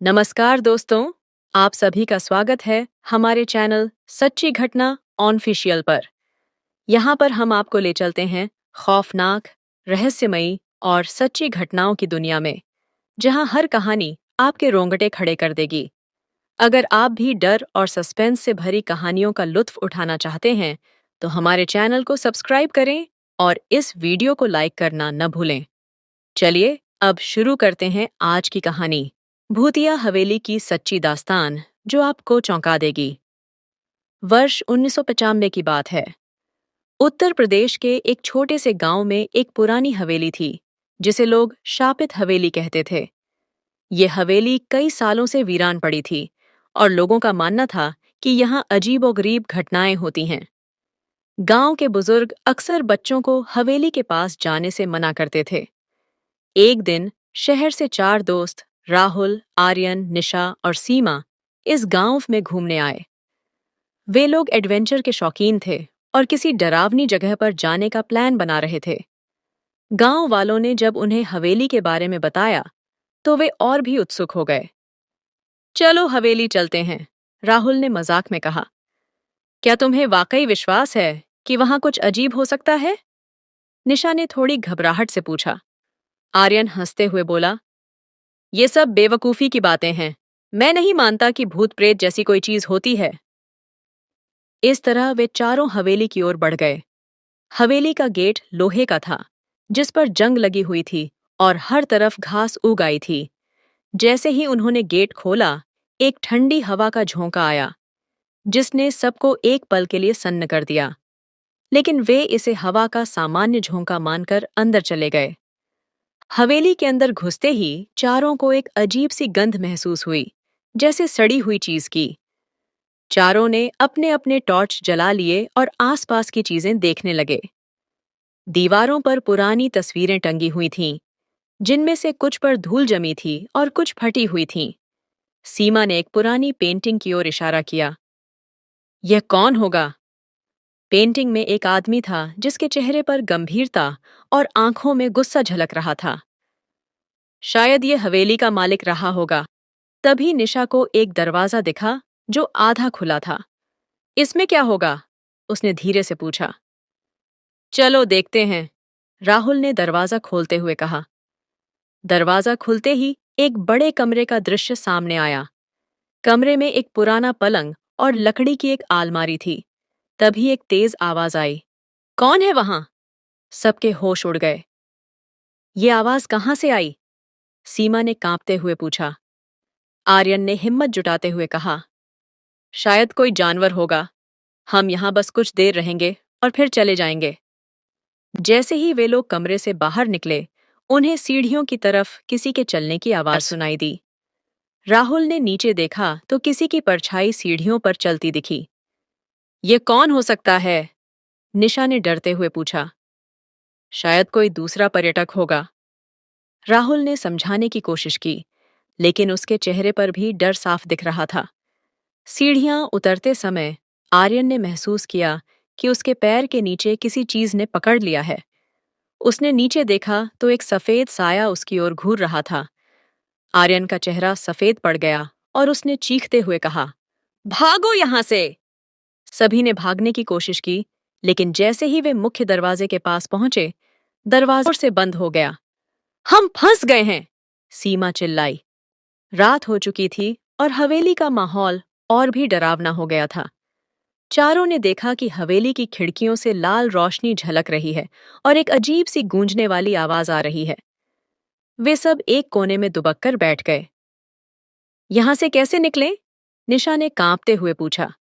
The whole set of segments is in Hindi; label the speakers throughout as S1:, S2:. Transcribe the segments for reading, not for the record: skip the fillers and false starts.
S1: नमस्कार दोस्तों, आप सभी का स्वागत है हमारे चैनल सच्ची घटना ऑनफिशियल पर। यहाँ पर हम आपको ले चलते हैं खौफनाक, रहस्यमयी और सच्ची घटनाओं की दुनिया में, जहाँ हर कहानी आपके रोंगटे खड़े कर देगी। अगर आप भी डर और सस्पेंस से भरी कहानियों का लुत्फ उठाना चाहते हैं, तो हमारे चैनल को सब्सक्राइब करें और इस वीडियो को लाइक करना न भूलें। चलिए अब शुरू करते हैं आज की कहानी, भूतिया हवेली की सच्ची दास्तान जो आपको चौंका देगी। वर्ष 1995 की बात है। उत्तर प्रदेश के एक छोटे से गांव में एक पुरानी हवेली थी, जिसे लोग शापित हवेली कहते थे। ये हवेली कई सालों से वीरान पड़ी थी और लोगों का मानना था कि यहाँ अजीबोगरीब घटनाएं होती हैं। गांव के बुजुर्ग अक्सर बच्चों को हवेली के पास जाने से मना करते थे। एक दिन शहर से 4 दोस्त राहुल, आर्यन, निशा और सीमा इस गांव में घूमने आए। वे लोग एडवेंचर के शौकीन थे और किसी डरावनी जगह पर जाने का प्लान बना रहे थे। गांव वालों ने जब उन्हें हवेली के बारे में बताया, तो वे और भी उत्सुक हो गए। चलो हवेली चलते हैं, राहुल ने मजाक में कहा। क्या तुम्हें वाकई विश्वास है कि वहां कुछ अजीब हो सकता है? निशा ने थोड़ी घबराहट से पूछा। आर्यन हंसते हुए बोला, ये सब बेवकूफी की बातें हैं। मैं नहीं मानता कि भूत प्रेत जैसी कोई चीज होती है। इस तरह वे चारों हवेली की ओर बढ़ गए। हवेली का गेट लोहे का था, जिस पर जंग लगी हुई थी और हर तरफ घास उग आई थी। जैसे ही उन्होंने गेट खोला, एक ठंडी हवा का झोंका आया, जिसने सबको एक पल के लिए सन्न कर दिया। लेकिन वे इसे हवा का सामान्य झोंका मानकर अंदर चले गए। हवेली के अंदर घुसते ही चारों को एक अजीब सी गंध महसूस हुई, जैसे सड़ी हुई चीज की। चारों ने अपने अपने टॉर्च जला लिए और आसपास की चीजें देखने लगे। दीवारों पर पुरानी तस्वीरें टंगी हुई थीं, जिनमें से कुछ पर धूल जमी थी और कुछ फटी हुई थीं। सीमा ने एक पुरानी पेंटिंग की ओर इशारा किया। यह कौन होगा? पेंटिंग में एक आदमी था जिसके चेहरे पर गंभीरता और आंखों में गुस्सा झलक रहा था। शायद ये हवेली का मालिक रहा होगा। तभी निशा को एक दरवाजा दिखा जो आधा खुला था। इसमें क्या होगा? उसने धीरे से पूछा। चलो देखते हैं, राहुल ने दरवाजा खोलते हुए कहा। दरवाजा खुलते ही एक बड़े कमरे का दृश्य सामने आया। कमरे में एक पुराना पलंग और लकड़ी की एक आलमारी थी। तभी एक तेज आवाज आई। कौन है वहां? सबके होश उड़ गए। ये आवाज कहाँ से आई? सीमा ने कांपते हुए पूछा। आर्यन ने हिम्मत जुटाते हुए कहा, शायद कोई जानवर होगा। हम यहाँ बस कुछ देर रहेंगे और फिर चले जाएंगे। जैसे ही वे लोग कमरे से बाहर निकले, उन्हें सीढ़ियों की तरफ किसी के चलने की आवाज सुनाई दी। राहुल ने नीचे देखा तो किसी की परछाई सीढ़ियों पर चलती दिखी। ये कौन हो सकता है? निशा ने डरते हुए पूछा। शायद कोई दूसरा पर्यटक होगा। राहुल ने समझाने की कोशिश की, लेकिन उसके चेहरे पर भी डर साफ दिख रहा था। सीढ़ियां उतरते समय आर्यन ने महसूस किया कि उसके पैर के नीचे किसी चीज ने पकड़ लिया है। उसने नीचे देखा तो एक सफेद साया उसकी ओर घूर रहा था। आर्यन का चेहरा सफेद पड़ गया और उसने चीखते हुए कहा, भागो यहां से! सभी ने भागने की कोशिश की, लेकिन जैसे ही वे मुख्य दरवाजे के पास पहुंचे, दरवाजा से बंद हो गया। हम फंस गए हैं! सीमा चिल्लाई। रात हो चुकी थी और हवेली का माहौल और भी डरावना हो गया था। चारों ने देखा कि हवेली की खिड़कियों से लाल रोशनी झलक रही है और एक अजीब सी गूंजने वाली आवाज आ रही है। वे सब एक कोने में दुबक कर बैठ गए। यहां से कैसे निकलें? निशा ने कांपते हुए पूछा।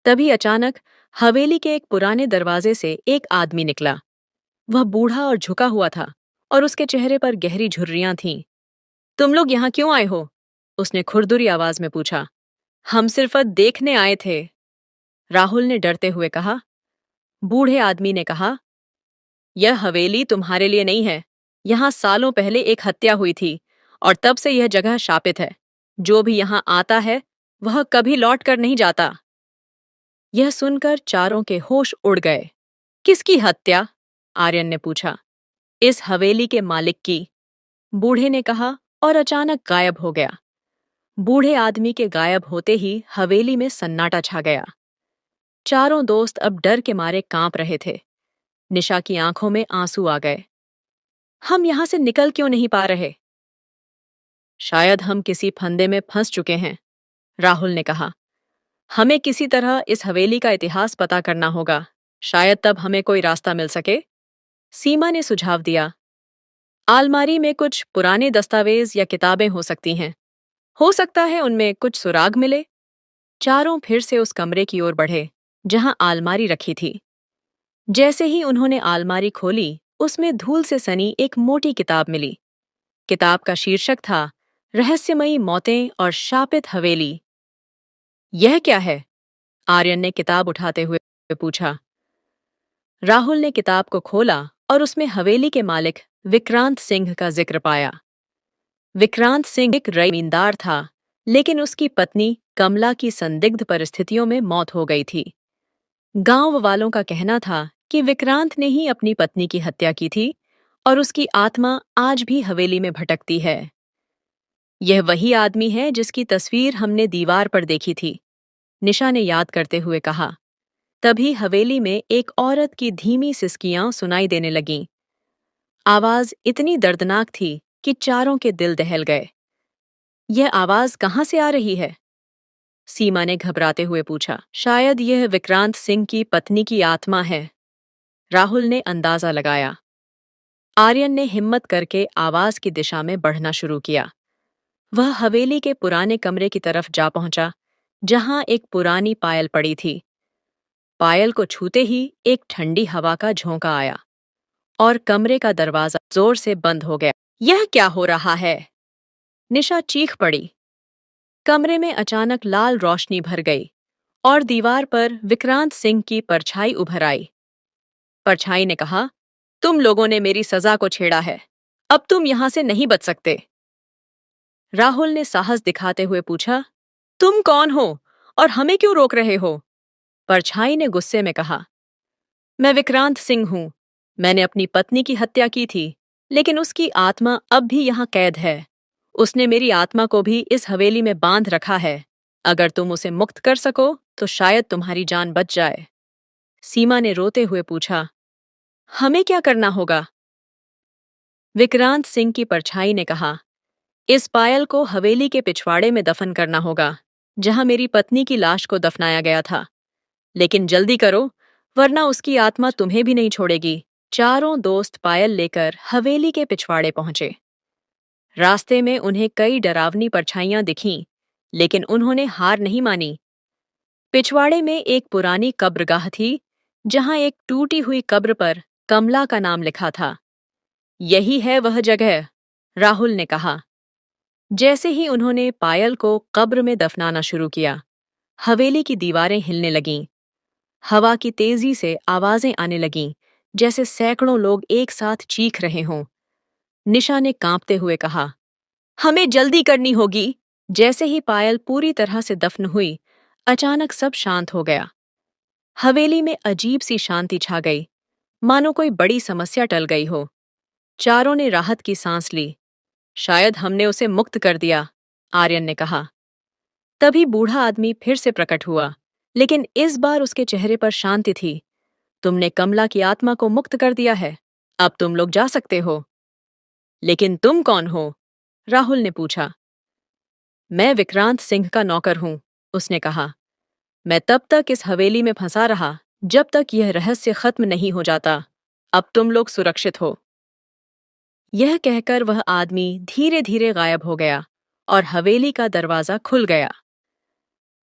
S1: तभी अचानक हवेली के एक पुराने दरवाजे से एक आदमी निकला। वह बूढ़ा और झुका हुआ था और उसके चेहरे पर गहरी झुर्रियां थीं। तुम लोग यहाँ क्यों आए हो? उसने खुरदुरी आवाज में पूछा। हम सिर्फ देखने आए थे, राहुल ने डरते हुए कहा। बूढ़े आदमी ने कहा, यह हवेली तुम्हारे लिए नहीं है। यहाँ सालों पहले एक हत्या हुई थी और तब से यह जगह शापित है। जो भी यहाँ आता है वह कभी लौट कर नहीं जाता। यह सुनकर चारों के होश उड़ गए। किसकी हत्या? आर्यन ने पूछा। इस हवेली के मालिक की, बूढ़े ने कहा और अचानक गायब हो गया। बूढ़े आदमी के गायब होते ही हवेली में सन्नाटा छा गया। चारों दोस्त अब डर के मारे कांप रहे थे। निशा की आंखों में आंसू आ गए। हम यहां से निकल क्यों नहीं पा रहे? शायद हम किसी फंदे में फंस चुके हैं, राहुल ने कहा। हमें किसी तरह इस हवेली का इतिहास पता करना होगा। शायद तब हमें कोई रास्ता मिल सके। सीमा ने सुझाव दिया। आलमारी में कुछ पुराने दस्तावेज या किताबें हो सकती हैं। हो सकता है उनमें कुछ सुराग मिले। चारों फिर से उस कमरे की ओर बढ़े जहां आलमारी रखी थी। जैसे ही उन्होंने आलमारी खोली, उसमें धूल से सनी एक मोटी किताब मिली। किताब का शीर्षक था रहस्यमयी मौतें और शापित हवेली। यह क्या है? आर्यन ने किताब उठाते हुए पूछा। राहुल ने किताब को खोला और उसमें हवेली के मालिक विक्रांत सिंह का जिक्र पाया। विक्रांत सिंह एक जमींदार था, लेकिन उसकी पत्नी कमला की संदिग्ध परिस्थितियों में मौत हो गई थी। गांव वालों का कहना था कि विक्रांत ने ही अपनी पत्नी की हत्या की थी और उसकी आत्मा आज भी हवेली में भटकती है। यह वही आदमी है जिसकी तस्वीर हमने दीवार पर देखी थी, निशा ने याद करते हुए कहा। तभी हवेली में एक औरत की धीमी सिसकियां सुनाई देने लगीं। आवाज इतनी दर्दनाक थी कि चारों के दिल दहल गए। यह आवाज कहाँ से आ रही है? सीमा ने घबराते हुए पूछा। शायद यह विक्रांत सिंह की पत्नी की आत्मा है, राहुल ने अंदाजा लगाया। आर्यन ने हिम्मत करके आवाज की दिशा में बढ़ना शुरू किया। वह हवेली के पुराने कमरे की तरफ जा पहुंचा, जहां एक पुरानी पायल पड़ी थी। पायल को छूते ही एक ठंडी हवा का झोंका आया और कमरे का दरवाजा जोर से बंद हो गया। यह क्या हो रहा है? निशा चीख पड़ी। कमरे में अचानक लाल रोशनी भर गई और दीवार पर विक्रांत सिंह की परछाई उभर आई। परछाई ने कहा, तुम लोगों ने मेरी सजा को छेड़ा है। अब तुम यहां से नहीं बच सकते। राहुल ने साहस दिखाते हुए पूछा, तुम कौन हो और हमें क्यों रोक रहे हो? परछाई ने गुस्से में कहा, मैं विक्रांत सिंह हूं। मैंने अपनी पत्नी की हत्या की थी, लेकिन उसकी आत्मा अब भी यहाँ कैद है। उसने मेरी आत्मा को भी इस हवेली में बांध रखा है। अगर तुम उसे मुक्त कर सको तो शायद तुम्हारी जान बच जाए। सीमा ने रोते हुए पूछा, हमें क्या करना होगा? विक्रांत सिंह की परछाई ने कहा, इस पायल को हवेली के पिछवाड़े में दफन करना होगा, जहां मेरी पत्नी की लाश को दफनाया गया था। लेकिन जल्दी करो, वरना उसकी आत्मा तुम्हें भी नहीं छोड़ेगी। चारों दोस्त पायल लेकर हवेली के पिछवाड़े पहुंचे। रास्ते में उन्हें कई डरावनी परछाइयां दिखीं, लेकिन उन्होंने हार नहीं मानी। पिछवाड़े में एक पुरानी कब्रगाह थी, जहां एक टूटी हुई कब्र पर कमला का नाम लिखा था। यही है वह जगह, राहुल ने कहा। जैसे ही उन्होंने पायल को कब्र में दफनाना शुरू किया, हवेली की दीवारें हिलने लगीं। हवा की तेजी से आवाजें आने लगीं, जैसे सैकड़ों लोग एक साथ चीख रहे हों। निशा ने कांपते हुए कहा, हमें जल्दी करनी होगी। जैसे ही पायल पूरी तरह से दफन हुई, अचानक सब शांत हो गया। हवेली में अजीब सी शांति छा गई, मानो कोई बड़ी समस्या टल गई हो। चारों ने राहत की सांस ली। शायद हमने उसे मुक्त कर दिया, आर्यन ने कहा। तभी बूढ़ा आदमी फिर से प्रकट हुआ, लेकिन इस बार उसके चेहरे पर शांति थी। तुमने कमला की आत्मा को मुक्त कर दिया है। अब तुम लोग जा सकते हो। लेकिन तुम कौन हो? राहुल ने पूछा। मैं विक्रांत सिंह का नौकर हूं, उसने कहा। मैं तब तक इस हवेली में फंसा रहा जब तक यह रहस्य खत्म नहीं हो जाता। अब तुम लोग सुरक्षित हो। यह कहकर वह आदमी धीरे धीरे गायब हो गया और हवेली का दरवाजा खुल गया।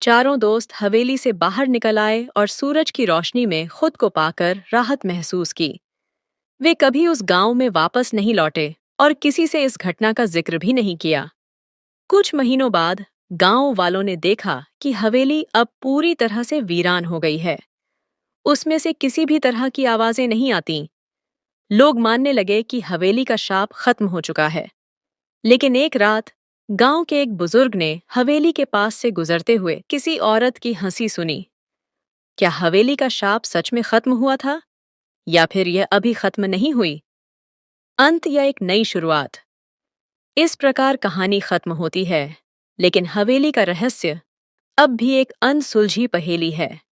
S1: चारों दोस्त हवेली से बाहर निकल आए और सूरज की रोशनी में खुद को पाकर राहत महसूस की। वे कभी उस गांव में वापस नहीं लौटे और किसी से इस घटना का जिक्र भी नहीं किया। कुछ महीनों बाद गांव वालों ने देखा कि हवेली अब पूरी तरह से वीरान हो गई है। उसमें से किसी भी तरह की आवाजें नहीं आती। लोग मानने लगे कि हवेली का शाप खत्म हो चुका है। लेकिन एक रात गांव के एक बुजुर्ग ने हवेली के पास से गुजरते हुए किसी औरत की हंसी सुनी। क्या हवेली का शाप सच में खत्म हुआ था, या फिर यह अभी खत्म नहीं हुई? अंत या एक नई शुरुआत? इस प्रकार कहानी खत्म होती है। लेकिन हवेली का रहस्य अब भी एक अनसुलझी पहेली है।